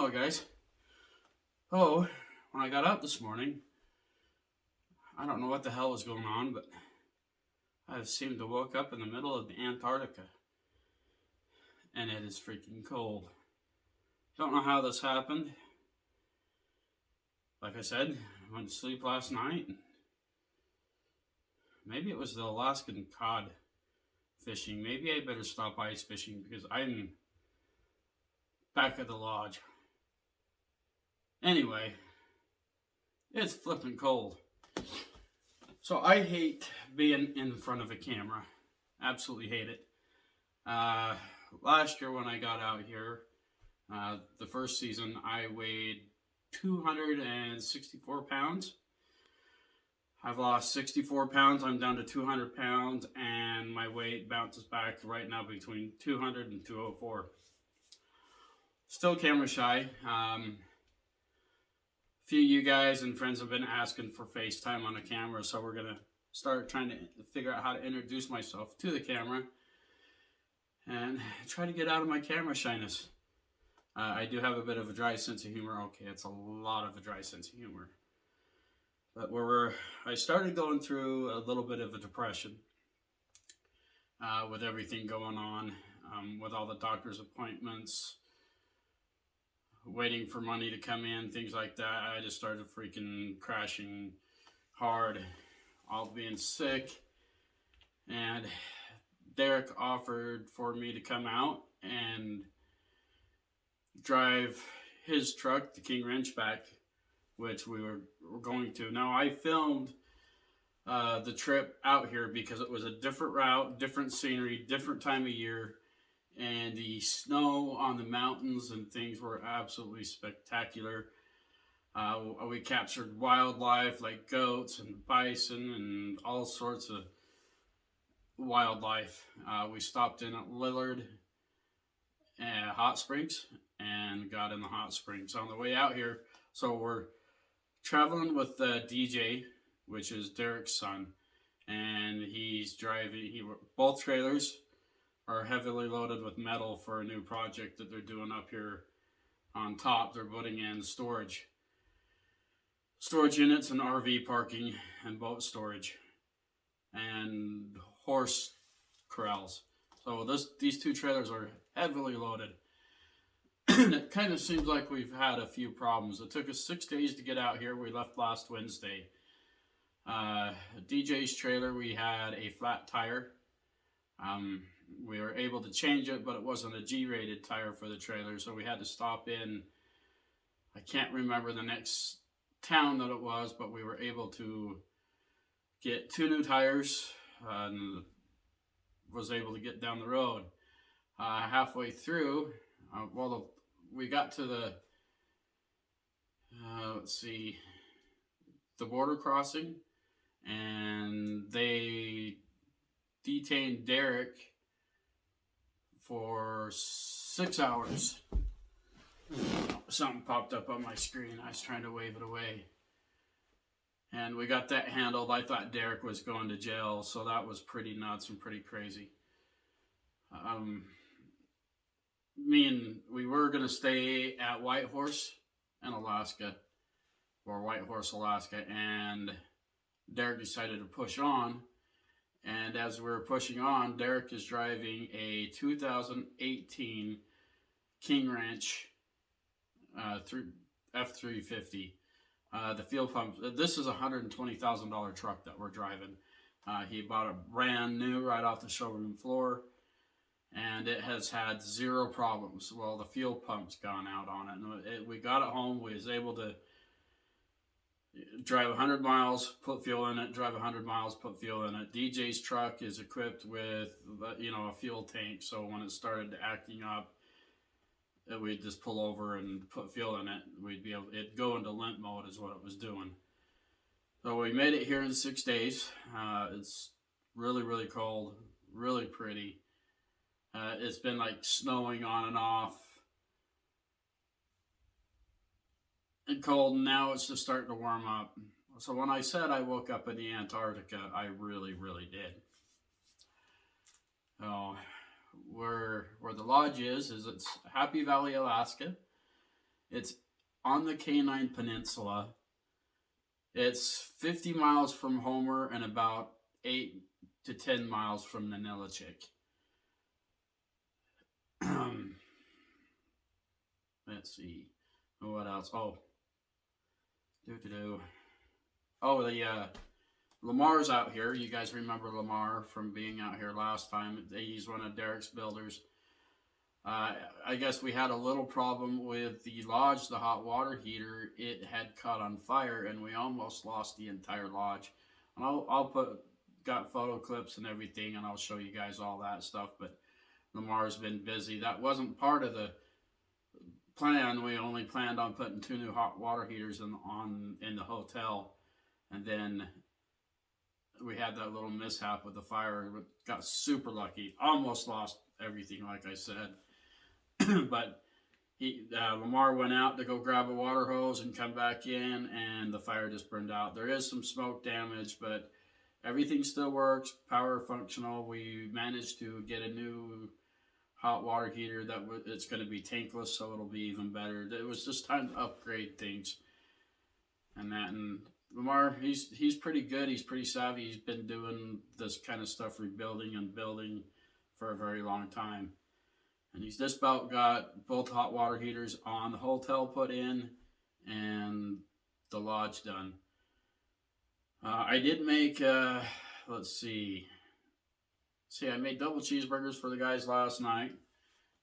Hello, guys. Hello. When I got up this morning, I don't know what the hell was going on, but I seemed to woke up in the middle of Antarctica, and it is freaking cold. Don't know how this happened. Like I said, I went to sleep last night. Maybe it was the Alaskan cod fishing. Maybe I better stop ice fishing because I'm back at the lodge. Anyway, it's flipping cold. So I hate being in front of a camera. Absolutely hate it. Uh, Last year when I got out here, the first season, I weighed 264 pounds. I've lost 64 pounds. I'm down to 200 pounds, and my weight bounces back right now between 200 and 204. Still camera shy. A few of you guys and friends have been asking for FaceTime on a camera, so we're going to start trying to figure out how to introduce myself to the camera and try to get out of my camera shyness. I do have a bit of a dry sense of humor. Okay, it's a lot of a dry sense of humor. But I started going through a little bit of a depression with everything going on, with all the doctor's appointments, waiting for money to come in, things like that. I just started freaking crashing hard, all being sick. And Derek offered for me to come out and drive his truck, the King Wrench, back, which we were going to. Now, I filmed the trip out here because it was a different route, different scenery, different time of year, and the snow on the mountains and things were absolutely spectacular. We captured wildlife like goats and bison and all sorts of wildlife. We stopped in at Lillard Hot Springs and got in the hot springs on the way out here. So we're traveling with DJ, which is Derek's son, and he's driving. Both trailers are heavily loaded with metal for a new project that they're doing up here on top. They're putting in storage units and RV parking and boat storage and horse corrals. So these two trailers are heavily loaded. And it kind of seems like we've had a few problems. It took us 6 days to get out here. We left last Wednesday. DJ's trailer, we had a flat tire. We were able to change it, but it wasn't a G-rated tire for the trailer, so we had to stop in. I can't remember the next town that it was, but we were able to get 2 new tires and was able to get down the road. Halfway through, we got to the the border crossing, and they detained Derek for 6 hours. Something popped up on my screen. I was trying to wave it away. And we got that handled. I thought Derek was going to jail, so that was pretty nuts and pretty crazy. We were going to stay at Whitehorse in Alaska, or Whitehorse, Alaska, and Derek decided to push on. And as we were pushing on, Derek is driving a 2018 King Ranch F350. The fuel pump, this is a $120,000 truck that we're driving. He bought it brand new right off the showroom floor, and it has had 0 problems. Well, the fuel pump's gone out on it. And we got it home. We was able to drive 100 miles, put fuel in it, drive 100 miles, put fuel in it. DJ's truck is equipped with, a fuel tank, so when it started acting up, we'd just pull over and put fuel in it. It'd go into limp mode is what it was doing. So we made it here in 6 days. It's really, really cold, really pretty. It's been like snowing on and off and cold, and now it's just starting to warm up. So when I said I woke up in the Antarctica, I really, really did. Where the lodge is it's Happy Valley, Alaska, It's on the Canine Peninsula. It's 50 miles from Homer and about 8 to 10 miles from Nanilichik. Let's see. What else? Oh, oh, the Lamar's out here. You guys remember Lamar from being out here last time? He's one of Derek's builders. I guess we had a little problem with the lodge, the hot water heater. It had caught on fire, and we almost lost the entire lodge. And I'll got photo clips and everything, and I'll show you guys all that stuff. But Lamar's been busy. That wasn't part of the plan. We only planned on putting 2 new hot water heaters in the hotel, and then we had that little mishap with the fire. Got super lucky. Almost lost everything, like I said. But Lamar went out to go grab a water hose and come back in, and the fire just burned out. There is some smoke damage, but everything still works. Power functional. We managed to get a new hot water heater that it's going to be tankless, so it'll be even better. It was just time to upgrade things, and Lamar, he's pretty good. He's pretty savvy. He's been doing this kind of stuff, rebuilding and building, for a very long time. And he's just about got both hot water heaters on the hotel put in and the lodge done. I did make, let's see. I made double cheeseburgers for the guys last night.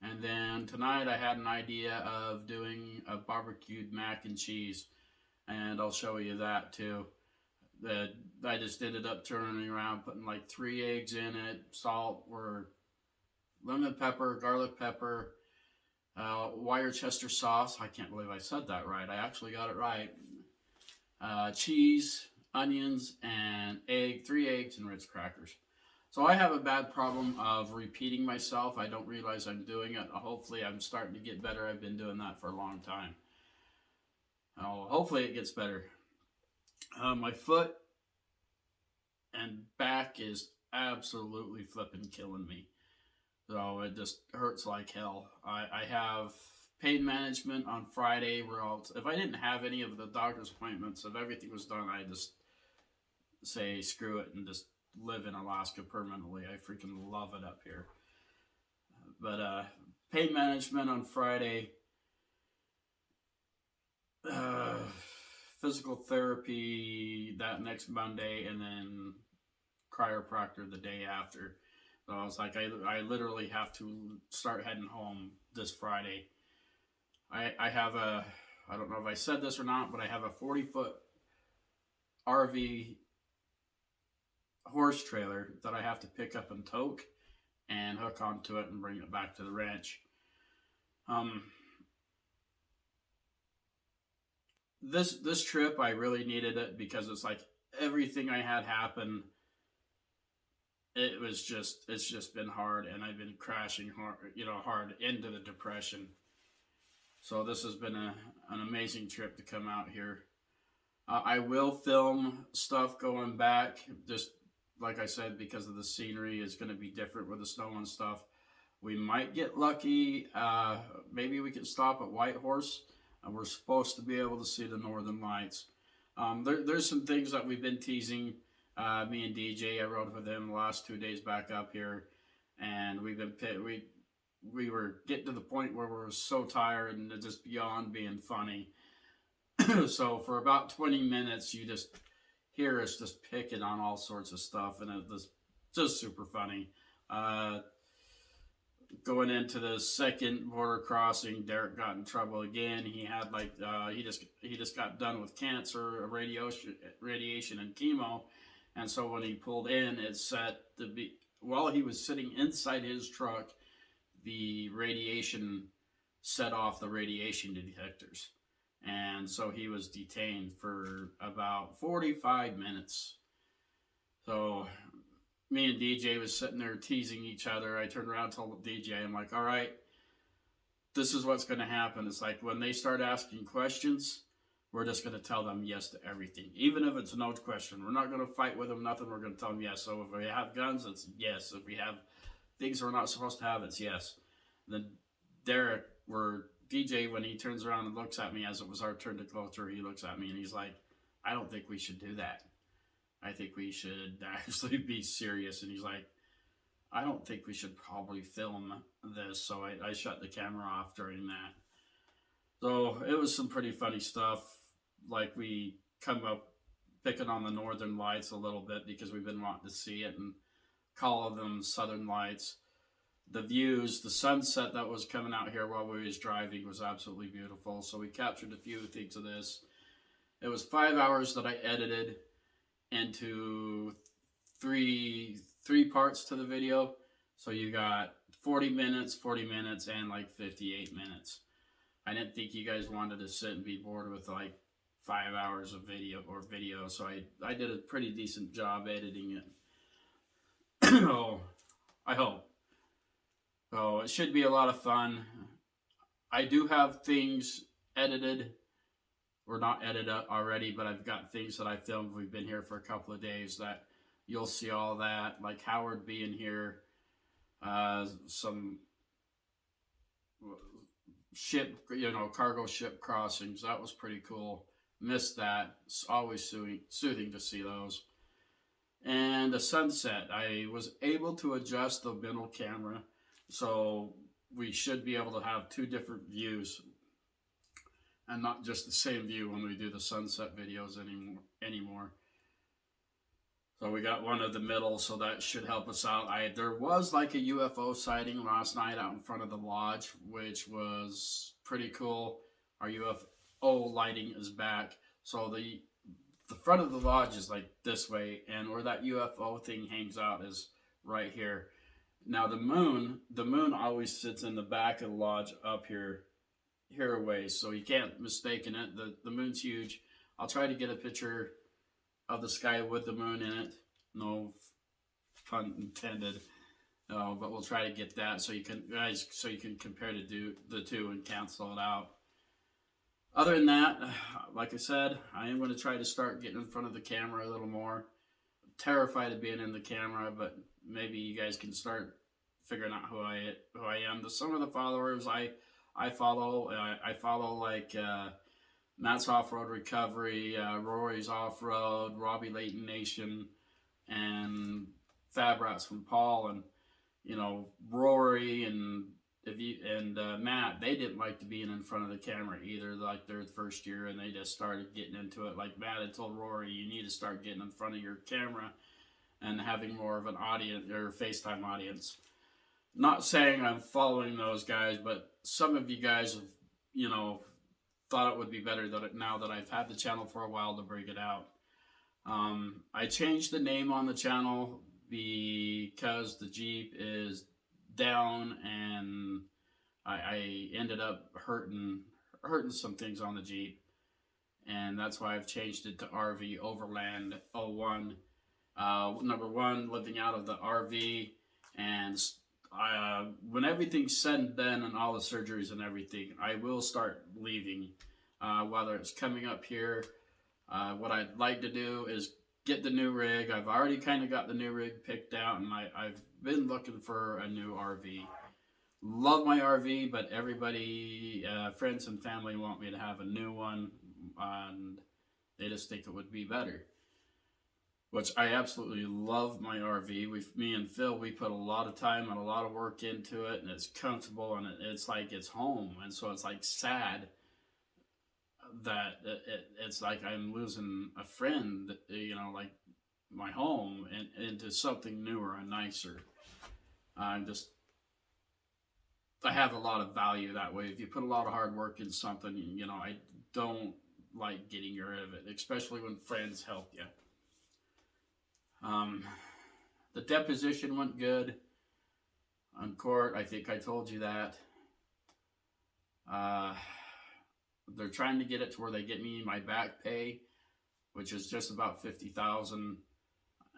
And then tonight I had an idea of doing a barbecued mac and cheese. And I'll show you that too. I just ended up turning around, putting like 3 eggs in it, salt or lemon pepper, garlic pepper, Worcester sauce. I can't believe I said that right. I actually got it right. Cheese, onions, and 3 eggs and Ritz crackers. So I have a bad problem of repeating myself. I don't realize I'm doing it. Hopefully I'm starting to get better. I've been doing that for a long time. Hopefully it gets better. My foot and back is absolutely flipping killing me. So it just hurts like hell. I have pain management on Friday. If I didn't have any of the doctor's appointments, if everything was done, I'd just say screw it and just live in Alaska permanently. I freaking love it up here. But pain management on Friday. Physical therapy that next Monday, and then chiropractor the day after. So I was like, I literally have to start heading home this Friday. I have I don't know if I said this or not, but I have a 40-foot RV horse trailer that I have to pick up in Tok and hook onto it and bring it back to the ranch. This trip, I really needed it because it's like everything I had happen. It's just been hard, and I've been crashing hard into the depression. So this has been an amazing trip to come out here. I will film stuff going back, just like I said, because of the scenery is going to be different with the snow and stuff. We might get lucky. Maybe we can stop at Whitehorse, and we're supposed to be able to see the Northern Lights. There's some things that we've been teasing. Me and DJ, I rode with him the last 2 days back up here, and we were getting to the point where we were so tired and just beyond being funny. So for about 20 minutes, you just hear us just picking on all sorts of stuff, and it was just super funny. Going into the second border crossing, Derek got in trouble again. He had he just got done with cancer, radiation, and chemo. And so when he pulled in, it set to be, while he was sitting inside his truck, the radiation set off the radiation detectors. And so he was detained for about 45 minutes. So me and DJ was sitting there teasing each other. I turned around and told DJ, I'm like, all right, this is what's going to happen. It's like when they start asking questions, we're just going to tell them yes to everything. Even if it's no question. We're not going to fight with them, nothing. We're going to tell them yes. So if we have guns, it's yes. If we have things we're not supposed to have, it's yes. Then Derek, we're DJ, when he turns around and looks at me as it was our turn to go through, he looks at me and he's like, I don't think we should do that. I think we should actually be serious. And he's like, I don't think we should probably film this. So I shut the camera off during that. So it was some pretty funny stuff. Like we come up picking on the Northern Lights a little bit because we've been wanting to see it and call them Southern Lights. The views, the sunset that was coming out here while we was driving was absolutely beautiful. So we captured a few things of this. It was 5 hours that I edited into three parts to the video. So you got 40 minutes, and like 58 minutes. I didn't think you guys wanted to sit and be bored with like 5 hours of video, so I did a pretty decent job editing it. Oh, I hope. So it should be a lot of fun. I do have things edited, or not edited already, but I've got things that I filmed. We've been here for a couple of days that you'll see all that, like Howard being here, some ship, cargo ship crossings. That was pretty cool. Missed that. It's always soothing to see those. And the sunset, I was able to adjust the middle camera, so we should be able to have two different views and not just the same view when we do the sunset videos anymore. So we got one of the middle, so that should help us out. There was like a UFO sighting last night out in front of the lodge, which was pretty cool. Our UFO lighting is back. So the front of the lodge is like this way, and where that UFO thing hangs out is right here. Now the moon always sits in the back of the lodge up here a ways, so you can't mistake it. The moon's huge. I'll try to get a picture of the sky with the moon in it. No pun intended. But we'll try to get that so you can compare the two and cancel it out. Other than that, like I said, I am going to try to start getting in front of the camera a little more. I'm terrified of being in the camera, but maybe you guys can start figuring out who I am. Some of the followers I follow like Matt's Off-Road Recovery, Rory's Off-Road, Robbie Layton Nation, and Fab Rats from Paul, and Rory and Matt. They didn't like to be in front of the camera either. Like their first year, and they just started getting into it. Like Matt had told Rory, you need to start getting in front of your camera and having more of an audience or FaceTime audience. Not saying I'm following those guys, but some of you guys have, thought it would be better now that I've had the channel for a while to bring it out. I changed the name on the channel because the Jeep is down, and I ended up hurting some things on the Jeep, and that's why I've changed it to RV Overland 01. Number one, living out of the RV, and when everything's said and done and all the surgeries and everything, I will start leaving, whether it's coming up here. What I'd like to do is get the new rig. I've already kind of got the new rig picked out, and I've been looking for a new RV. Love my RV, but everybody, friends and family, want me to have a new one, and they just think it would be better. Which I absolutely love my RV. Me and Phil, we put a lot of time and a lot of work into it, and it's comfortable, and it's like it's home. And so it's like sad that it's like I'm losing a friend, like my home, and into something newer and nicer. I have a lot of value that way. If you put a lot of hard work in something, I don't like getting rid of it, especially when friends help you. The deposition went good on court. I think I told you that. They're trying to get it to where they get me my back pay, which is just about $50,000,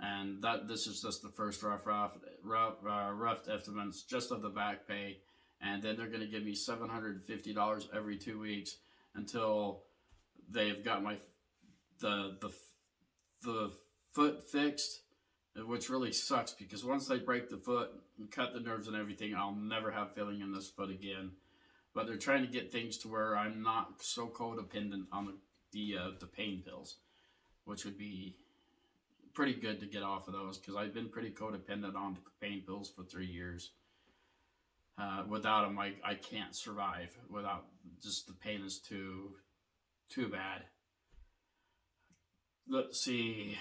and this is just the first rough estimates just of the back pay, and then they're going to give me $750 every 2 weeks until they've got the foot fixed, which really sucks because once they break the foot and cut the nerves and everything, I'll never have feeling in this foot again. but they're trying to get things to where I'm not so codependent on the pain pills, which would be pretty good to get off of those because I've been pretty codependent on pain pills for 3 years. Without them, I can't survive. Without, just the pain is too bad. Let's see.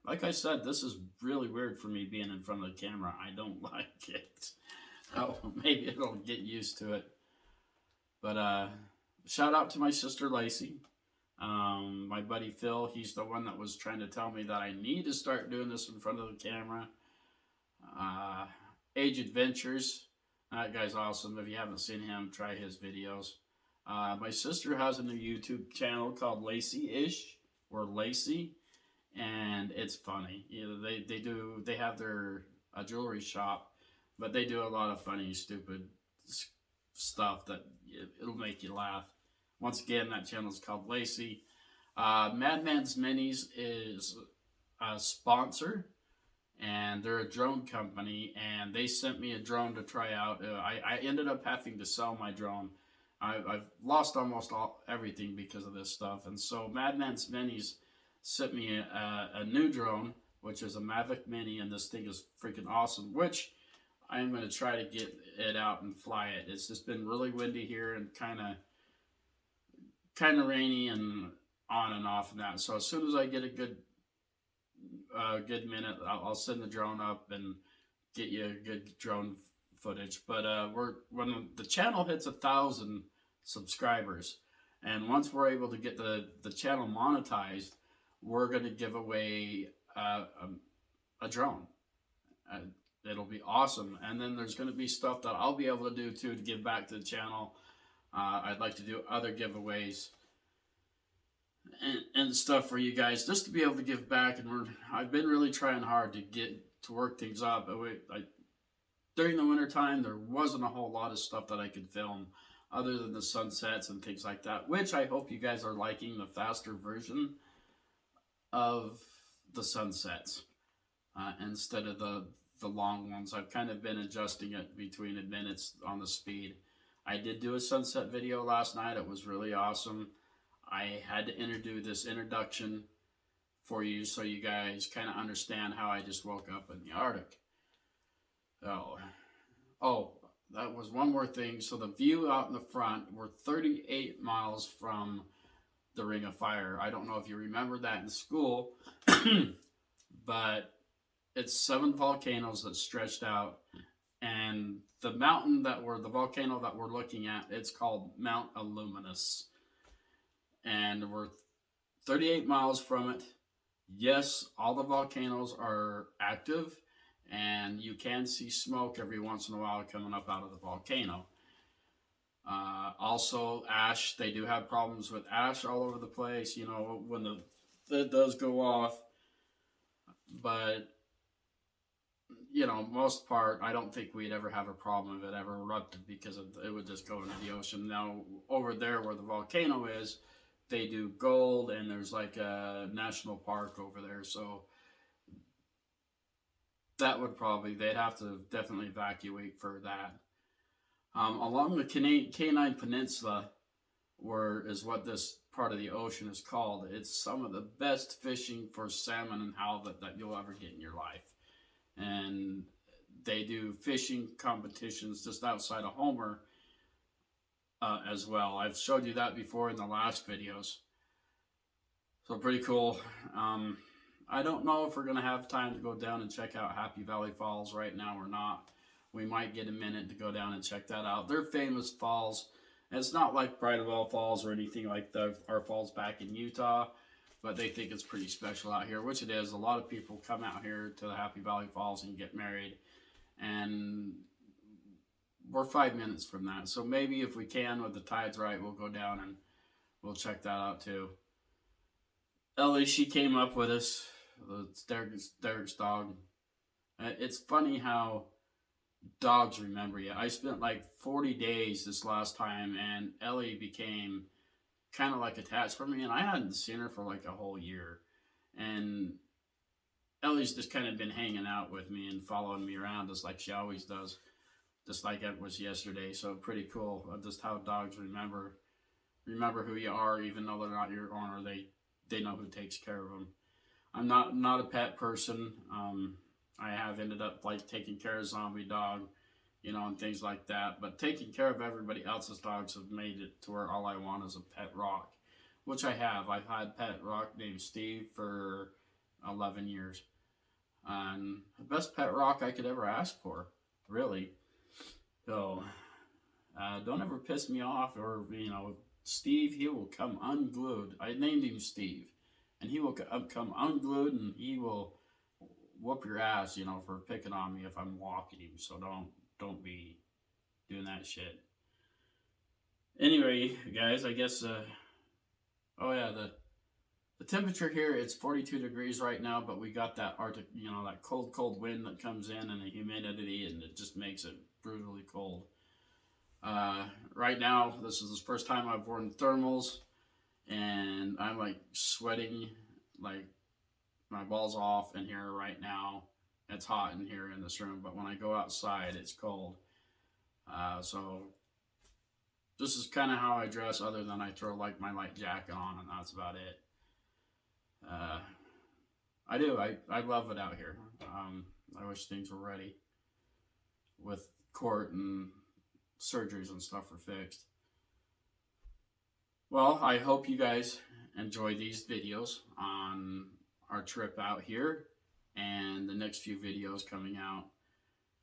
Like I said, this is really weird for me being in front of the camera. I don't like it. Oh, maybe it'll get used to it. But shout out to my sister Lacey. My buddy Phil, he's the one that was trying to tell me that I need to start doing this in front of the camera. Age Adventures, that guy's awesome. If you haven't seen him, try his videos. My sister has a new YouTube channel called Lacey-ish, or Lacey, and it's funny. You know, they have their jewelry shop, but they do a lot of funny, stupid stuff that it'll make you laugh. Once again, that channel is called Lacey. Madman's Minis is a sponsor, and they're a drone company, and they sent me a drone to try out. I ended up having to sell my drone. I've lost almost everything because of this stuff, and so Madman's Minis sent me a new drone, which is a Mavic Mini, and this thing is freaking awesome, which I'm going to try to get it out and fly it. It's just been really windy here and kind of rainy and on and off and that. So as soon as I get a good minute, I'll send the drone up and get you a good drone footage. But when the channel hits 1,000 subscribers, and once we're able to get the channel monetized, we're going to give away a drone. It'll be awesome. And then there's going to be stuff that I'll be able to do too to give back to the channel. I'd like to do other giveaways and stuff for you guys just to be able to give back. And I've been really trying hard to work things up. During the winter time, there wasn't a whole lot of stuff that I could film other than the sunsets and things like that, which I hope you guys are liking the faster version of the sunsets instead of the long ones. I've kind of been adjusting it between the minutes on the speed. I did do a sunset video last night. It was really awesome. I had to do this introduction for you so you guys kind of understand how I just woke up in the Arctic. Oh, that was one more thing. So the view out in the front, we're 38 miles from the Ring of Fire. I don't know if you remember that in school, but it's 7 volcanoes that stretched out, and the volcano that we're looking at, it's called Mount Illuminous, and we're 38 miles from it. Yes, all the volcanoes are active, and you can see smoke every once in a while coming up out of the volcano. Also, ash. They do have problems with ash all over the place, you know, when it does go off. But, you know, most part, I don't think we'd ever have a problem if it ever erupted because it would just go into the ocean. Now, over there where the volcano is, they do gold, and there's like a national park over there. So that would they'd have to definitely evacuate for that. Along the Kenai Peninsula, is what this part of the ocean is called. It's some of the best fishing for salmon and halibut that you'll ever get in your life. And they do fishing competitions just outside of Homer as well. I've showed you that before in the last videos. So pretty cool. I don't know if we're going to have time to go down and check out Happy Valley Falls right now or not. We might get a minute to go down and check that out. They're famous falls. It's not like Bridewell Falls or anything like our falls back in Utah, but they think it's pretty special out here, which it is. A lot of people come out here to the Happy Valley Falls and get married, and we're 5 minutes from that. So maybe if we can, with the tides right, we'll go down and we'll check that out too. Ellie, she came up with us. It's Derek's dog. It's funny how dogs remember you. I spent like 40 days this last time, and Ellie became kind of like attached for me, and I hadn't seen her for like a whole year. And Ellie's just kind of been hanging out with me and following me around just like she always does. just like it was yesterday. So pretty cool, just how dogs remember who you are, even though they're not your owner. They know who takes care of them. I'm not a pet person. I have ended up like taking care of Zombie Dog, you know, and things like that. But taking care of everybody else's dogs have made it to where all I want is a pet rock, which I have. I've had pet rock named Steve for 11 years. And the best pet rock I could ever ask for, really. So don't ever piss me off, or you know, Steve, he will come unglued. I named him Steve, and he will come unglued, and he will whoop your ass, you know, for picking on me if I'm walking him. So don't be doing that shit. Anyway, guys, I guess. Oh yeah, the temperature here, it's 42 degrees right now, but we got that Arctic, you know, that cold wind that comes in, and the humidity, and it just makes it brutally cold. Right now, this is the first time I've worn thermals, and I'm like sweating like my balls off in here right now. It's hot in here in this room, but when I go outside, it's cold. So this is kind of how I dress, other than I throw like my light jacket on, and that's about it. I do. I love it out here. I wish things were ready with court and surgeries and stuff were fixed. Well, I hope you guys enjoy these videos on our trip out here and the next few videos coming out.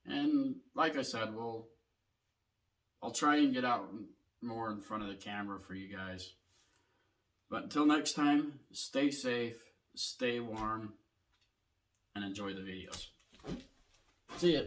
And like I said, I'll try and get out more in front of the camera for you guys. But until next time, stay safe, stay warm, and enjoy the videos. See ya.